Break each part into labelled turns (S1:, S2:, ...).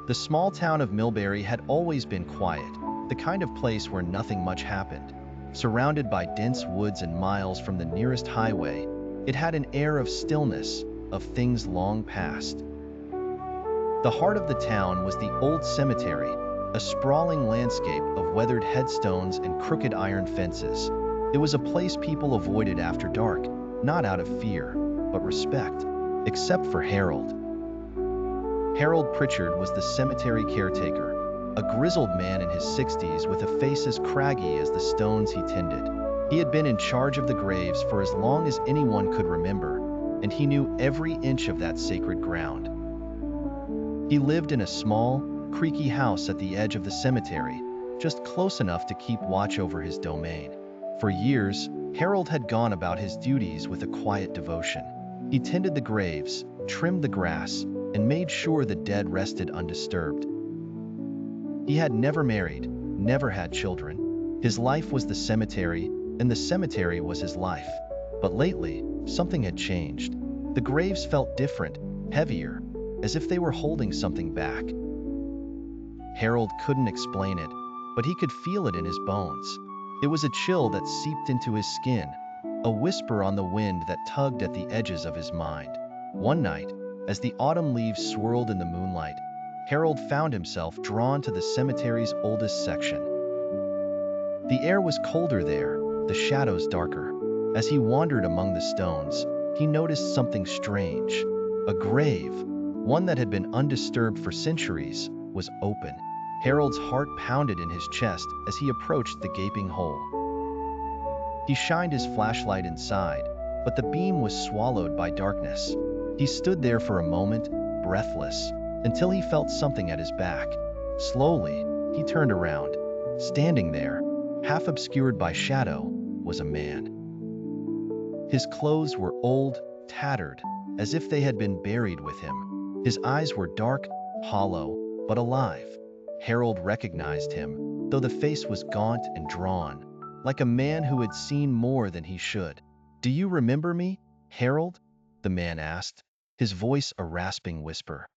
S1: The small town of Millbury had always been quiet, the kind of place where nothing much happened. Surrounded by dense woods and miles from the nearest highway, it had an air of stillness, of things long past. The heart of the town was the old cemetery, a sprawling landscape of weathered headstones and crooked iron fences. It was a place people avoided after dark, not out of fear, but respect, except for Harold. Harold Pritchard was the cemetery caretaker, a grizzled man in his 60s with a face as craggy as the stones he tended. He had been in charge of the graves for as long as anyone could remember, and he knew every inch of that sacred ground. He lived in a small, creaky house at the edge of the cemetery, just close enough to keep watch over his domain. For years, Harold had gone about his duties with a quiet devotion. He tended the graves, trimmed the grass, and made sure the dead rested undisturbed. He had never married, never had children. His life was the cemetery, and the cemetery was his life. But lately, something had changed. The graves felt different, heavier, as if they were holding something back. Harold couldn't explain it, but he could feel it in his bones. It was a chill that seeped into his skin, a whisper on the wind that tugged at the edges of his mind. One night, as the autumn leaves swirled in the moonlight, Harold found himself drawn to the cemetery's oldest section. The air was colder there, the shadows darker. As he wandered among the stones, he noticed something strange. A grave, one that had been undisturbed for centuries, was open. Harold's heart pounded in his chest as he approached the gaping hole. He shined his flashlight inside, but the beam was swallowed by darkness. He stood there for a moment, breathless, until he felt something at his back. Slowly, he turned around. Standing there, half obscured by shadow, was a man. His clothes were old, tattered, as if they had been buried with him. His eyes were dark, hollow, but alive. Harold recognized him, though the face was gaunt and drawn, like a man who had seen more than he should. "Do you remember me, Harold?" the man asked, his voice a rasping whisper.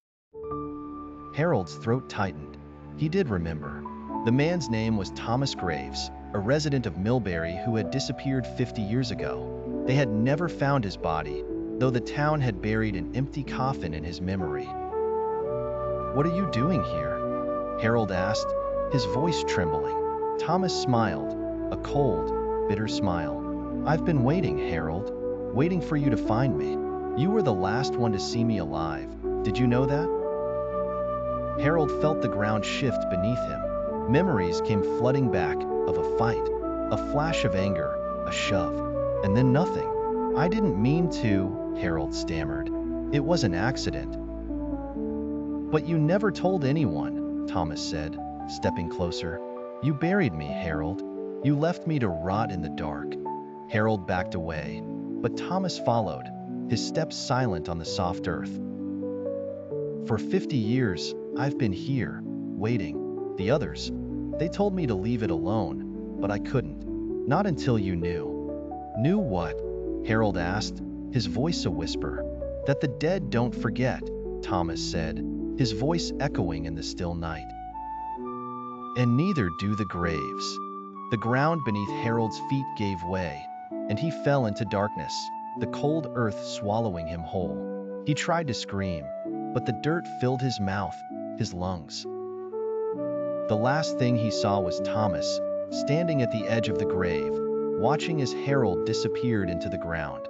S1: Harold's throat tightened. He did remember. The man's name was Thomas Graves, a resident of Millbury who had disappeared 50 years ago. They had never found his body, though the town had buried an empty coffin in his memory. "What are you doing here?" Harold asked, his voice trembling. Thomas smiled, a cold, bitter smile. "I've been waiting, Harold, waiting for you to find me. You were the last one to see me alive. Did you know that?" Harold felt the ground shift beneath him. Memories came flooding back, of a fight, a flash of anger, a shove, and then nothing. "I didn't mean to," Harold stammered. "It was an accident." "But you never told anyone," Thomas said, stepping closer. "You buried me, Harold. You left me to rot in the dark." Harold backed away, but Thomas followed, his steps silent on the soft earth. "For 50 years, I've been here, waiting. The others, they told me to leave it alone, but I couldn't. Not until you knew." "Knew what?" Harold asked, his voice a whisper. "That the dead don't forget," Thomas said, his voice echoing in the still night. "And neither do the graves." The ground beneath Harold's feet gave way, and he fell into darkness, the cold earth swallowing him whole. He tried to scream, but the dirt filled his mouth, his lungs. The last thing he saw was Thomas, standing at the edge of the grave, watching as Harold disappeared into the ground.